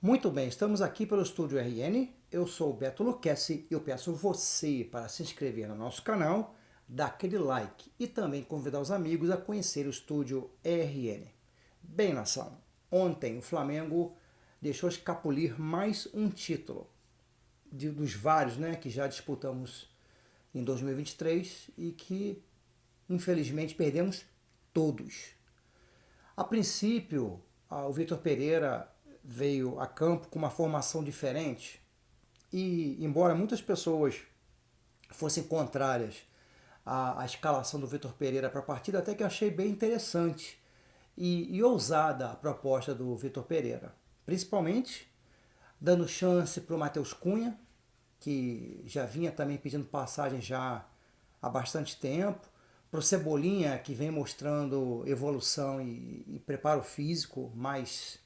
Muito bem, estamos aqui pelo Estúdio RN. Eu sou o Beto Luquezzi e eu peço você para se inscrever no nosso canal, dar aquele like e também convidar os amigos a conhecer o Estúdio RN. Bem, nação, ontem o Flamengo deixou escapulir mais um título dos vários, né, que já disputamos em 2023 e que infelizmente perdemos todos. A princípio, o Vitor Pereira veio a campo com uma formação diferente e, embora muitas pessoas fossem contrárias à escalação do Vitor Pereira para a partida, até que eu achei bem interessante e ousada a proposta do Vitor Pereira, principalmente dando chance para o Matheus Cunha, que já vinha também pedindo passagem já há bastante tempo, para o Cebolinha, que vem mostrando evolução e preparo físico mais,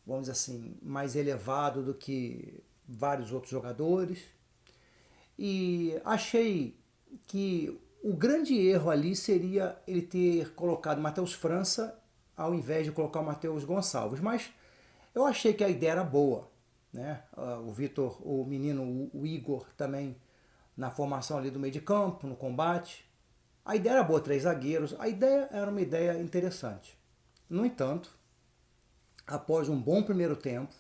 vamos dizer assim, mais elevado do que vários outros jogadores. E achei que o grande erro ali seria ele ter colocado o Matheus França ao invés de colocar o Matheus Gonçalves. Mas eu achei que a ideia era boa, né? O Vitor, o menino, o Igor também na formação ali do meio de campo, no combate. A ideia era boa, 3 zagueiros. A ideia era uma ideia interessante. No entanto, após um bom primeiro tempo,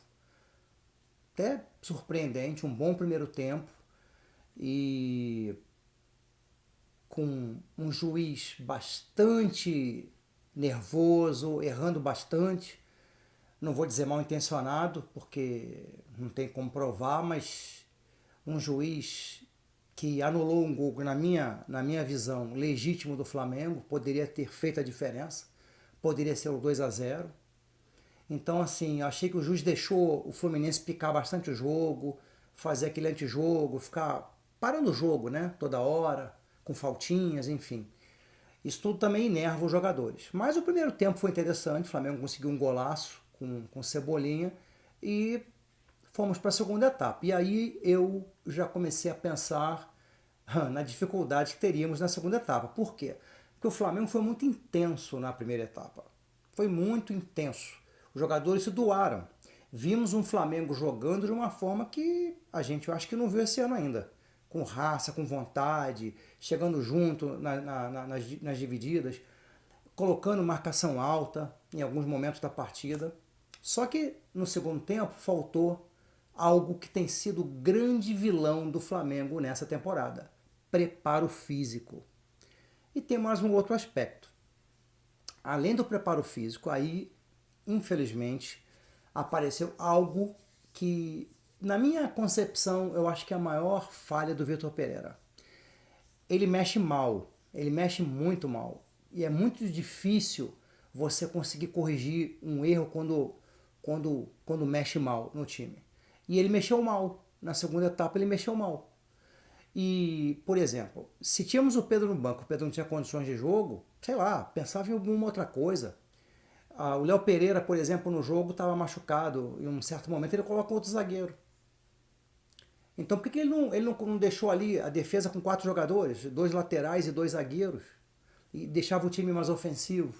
até surpreendente, um bom primeiro tempo, e com um juiz bastante nervoso, errando bastante, não vou dizer mal intencionado, porque não tem como provar, mas um juiz que anulou um gol, na minha visão, legítimo do Flamengo, poderia ter feito a diferença, poderia ser o 2-0. Então, assim, achei que o juiz deixou o Fluminense picar bastante o jogo, fazer aquele antijogo, ficar parando o jogo, né, toda hora, com faltinhas, enfim. Isso tudo também enerva os jogadores. Mas o primeiro tempo foi interessante, o Flamengo conseguiu um golaço com Cebolinha e fomos para a segunda etapa. E aí eu já comecei a pensar na dificuldade que teríamos na segunda etapa. Por quê? Porque o Flamengo foi muito intenso na primeira etapa. Foi muito intenso. Os jogadores se doaram. Vimos um Flamengo jogando de uma forma que a gente, eu acho que não viu esse ano ainda. Com raça, com vontade, chegando junto nas divididas, colocando marcação alta em alguns momentos da partida. Só que no segundo tempo faltou algo que tem sido o grande vilão do Flamengo nessa temporada: preparo físico. E tem mais um outro aspecto. Além do preparo físico, aí, infelizmente, apareceu algo que, na minha concepção, eu acho que é a maior falha do Vitor Pereira. Ele mexe mal, ele mexe muito mal. E é muito difícil você conseguir corrigir um erro quando mexe mal no time. E ele mexeu mal. Na segunda etapa ele mexeu mal. E, por exemplo, se tínhamos o Pedro no banco, o Pedro não tinha condições de jogo, sei lá, pensava em alguma outra coisa. O Léo Pereira, por exemplo, no jogo estava machucado. Em um certo momento ele coloca outro zagueiro. Então por que ele não deixou ali a defesa com 4 jogadores, 2 laterais e 2 zagueiros, e deixava o time mais ofensivo?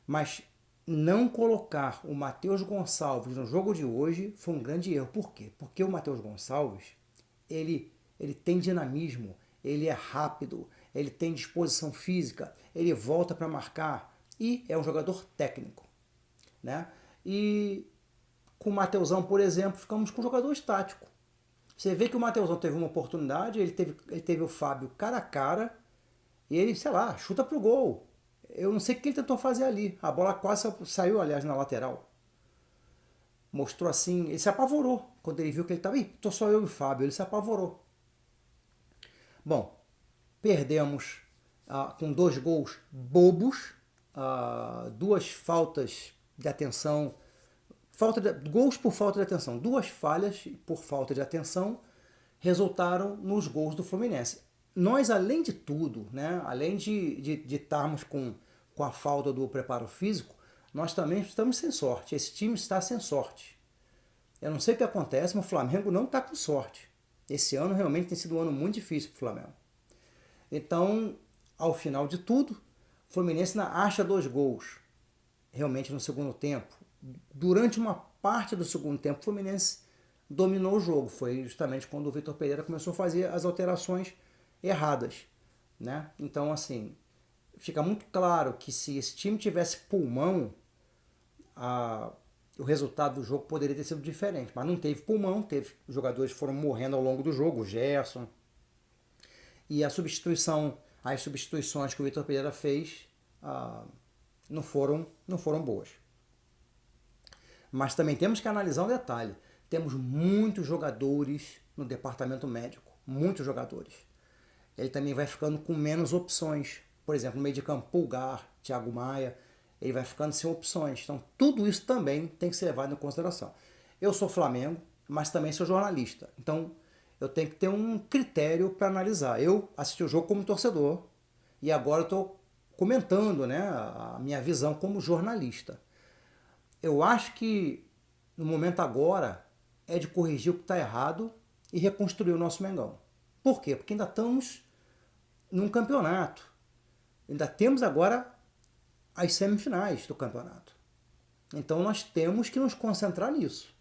Mas não colocar o Matheus Gonçalves no jogo de hoje foi um grande erro. Por quê? Porque o Matheus Gonçalves, ele tem dinamismo, ele é rápido, ele tem disposição física, ele volta para marcar e é um jogador técnico, né? E com o Mateusão, por exemplo, ficamos com um jogador estático. Você vê que o Mateusão teve uma oportunidade, ele teve o Fábio cara a cara e ele, sei lá, chuta pro gol. Eu não sei o que ele tentou fazer ali. A bola quase saiu, aliás, na lateral. Mostrou assim, ele se apavorou quando ele viu que ele estava. Ih, tô só eu e o Fábio. Ele se apavorou. Bom, perdemos com 2 gols bobos, 2 faltas de atenção, gols por falta de atenção, 2 falhas por falta de atenção resultaram nos gols do Fluminense. Nós, além de tudo, né, além de estarmos com a falta do preparo físico, nós também estamos sem sorte. Esse time está sem sorte. Eu não sei o que acontece, mas o Flamengo não está com sorte. Esse ano realmente tem sido um ano muito difícil para o Flamengo. Então, ao final de tudo, o Fluminense acha 2 gols, realmente no segundo tempo, durante uma parte do segundo tempo, o Fluminense dominou o jogo. Foi justamente quando o Vitor Pereira começou a fazer as alterações erradas, né? Então, assim, fica muito claro que se esse time tivesse pulmão, o resultado do jogo poderia ter sido diferente. Mas não teve pulmão, os jogadores foram morrendo ao longo do jogo, o Gerson. E as substituições que o Vitor Pereira fez não foram boas. Mas também temos que analisar um detalhe. Temos muitos jogadores no departamento médico. Muitos jogadores. Ele também vai ficando com menos opções. Por exemplo, no meio de campo, Pulgar, Thiago Maia, ele vai ficando sem opções. Então, tudo isso também tem que ser levado em consideração. Eu sou Flamengo, mas também sou jornalista. Então, eu tenho que ter um critério para analisar. Eu assisti o jogo como torcedor e agora eu estou comentando, né, a minha visão como jornalista. Eu acho que no momento agora é de corrigir o que está errado e reconstruir o nosso Mengão. Por quê? Porque ainda estamos num campeonato. Ainda temos agora as semifinais do campeonato. Então nós temos que nos concentrar nisso.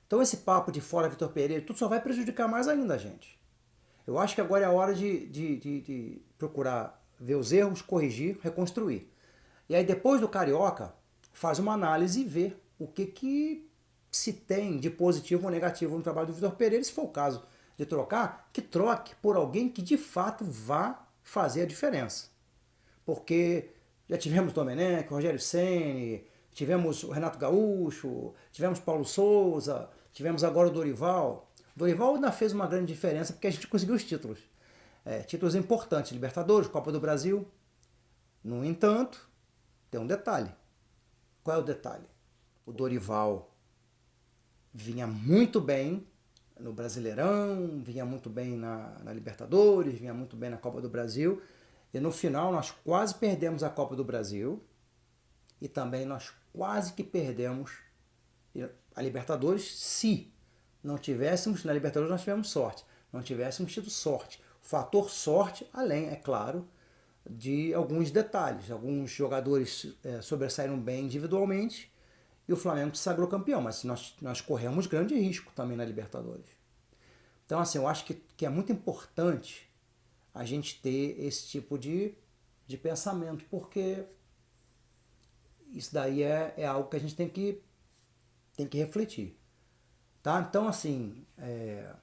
Então esse papo de fora Vitor Pereira, tudo só vai prejudicar mais ainda a gente. Eu acho que agora é a hora de procurar ver os erros, corrigir, reconstruir. E aí depois do Carioca, faz uma análise e vê o que se tem de positivo ou negativo no trabalho do Vitor Pereira. Se for o caso de trocar, que troque por alguém que de fato vá fazer a diferença. Porque já tivemos Domenech, Rogério Ceni, tivemos o Renato Gaúcho, tivemos Paulo Souza, tivemos agora o Dorival. O Dorival ainda fez uma grande diferença porque a gente conseguiu os títulos. Títulos importantes, Libertadores, Copa do Brasil. No entanto, tem um detalhe. Qual é o detalhe? O Dorival vinha muito bem no Brasileirão, vinha muito bem na Libertadores, vinha muito bem na Copa do Brasil. E no final nós quase perdemos a Copa do Brasil e também nós quase que perdemos a Libertadores se não tivéssemos, na Libertadores nós tivemos sorte, não tivéssemos tido sorte. O fator sorte, além, é claro, de alguns detalhes. Alguns jogadores sobressaíram bem individualmente e o Flamengo se sagrou campeão, mas nós corremos grande risco também na Libertadores. Então, assim, eu acho que é muito importante a gente ter esse tipo de pensamento, porque isso daí é algo que a gente tem que refletir. Tá? Então, assim,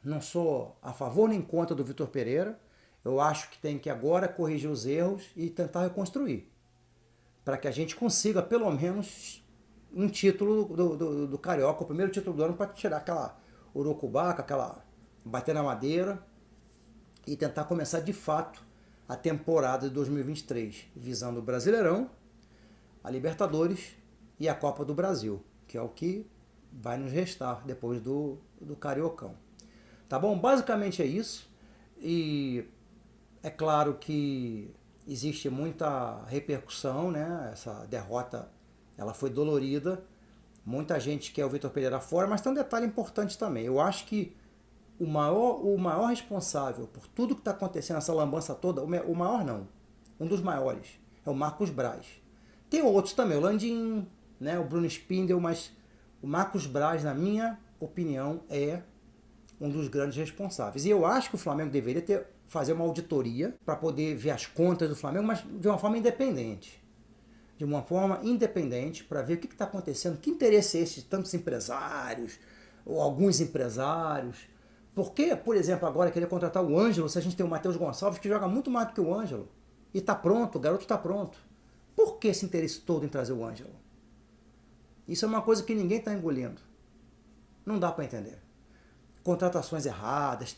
não sou a favor nem contra do Vitor Pereira. Eu acho que tem que agora corrigir os erros e tentar reconstruir. Para que a gente consiga, pelo menos, um título do Carioca, o primeiro título do ano, para tirar aquela urucubaca, aquela bater na madeira e tentar começar de fato a temporada de 2023, visando o Brasileirão, a Libertadores e a Copa do Brasil, que é o que vai nos restar depois do Cariocão. Tá bom? Basicamente é isso. E é claro que existe muita repercussão, né? Essa derrota, ela foi dolorida. Muita gente quer o Vitor Pereira fora, mas tem um detalhe importante também. Eu acho que o maior responsável por tudo que está acontecendo, essa lambança toda, o maior não, um dos maiores, é o Marcos Braz. Tem outros também, o Landim, né, o Bruno Spindel, mas o Marcos Braz, na minha opinião, é um dos grandes responsáveis. E eu acho que o Flamengo deveria fazer uma auditoria para poder ver as contas do Flamengo, mas de uma forma independente. De uma forma independente, para ver o que está acontecendo, que interesse é esse de tantos empresários, ou alguns empresários. Por que, por exemplo, agora querer contratar o Ângelo, se a gente tem o Matheus Gonçalves, que joga muito mais do que o Ângelo, e está pronto, o garoto está pronto. Por que esse interesse todo em trazer o Ângelo? Isso é uma coisa que ninguém está engolindo. Não dá para entender. Contratações erradas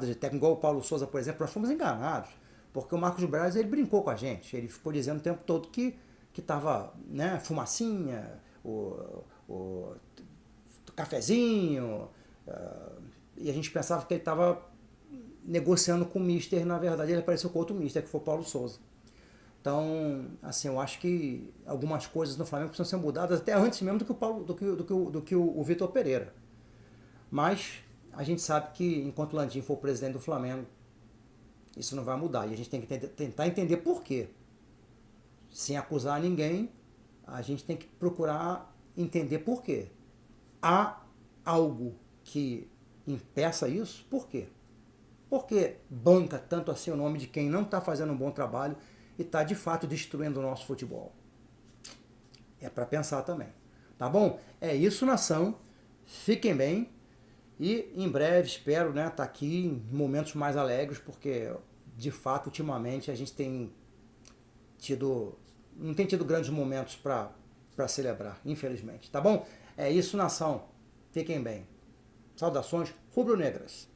de técnico, igual o Paulo Souza, por exemplo, nós fomos enganados, porque o Marcos Braz, ele brincou com a gente, ele ficou dizendo o tempo todo que estava, né, fumacinha, o cafezinho, e a gente pensava que ele estava negociando com o Mister, na verdade ele apareceu com outro Mister, que foi o Paulo Souza. Então, assim, eu acho que algumas coisas no Flamengo precisam ser mudadas até antes mesmo do que o Vitor Pereira. Mas a gente sabe que enquanto o Landim for o presidente do Flamengo, isso não vai mudar. E a gente tem que tentar entender por quê. Sem acusar ninguém, a gente tem que procurar entender por quê. Há algo que impeça isso? Por quê? Porque banca tanto assim o nome de quem não está fazendo um bom trabalho e está de fato destruindo o nosso futebol? É para pensar também. Tá bom? É isso, nação. Fiquem bem. E em breve espero estar aqui em momentos mais alegres, porque de fato ultimamente a gente não tem tido grandes momentos para celebrar, infelizmente. Tá bom? É isso, nação. Fiquem bem. Saudações rubro-negras.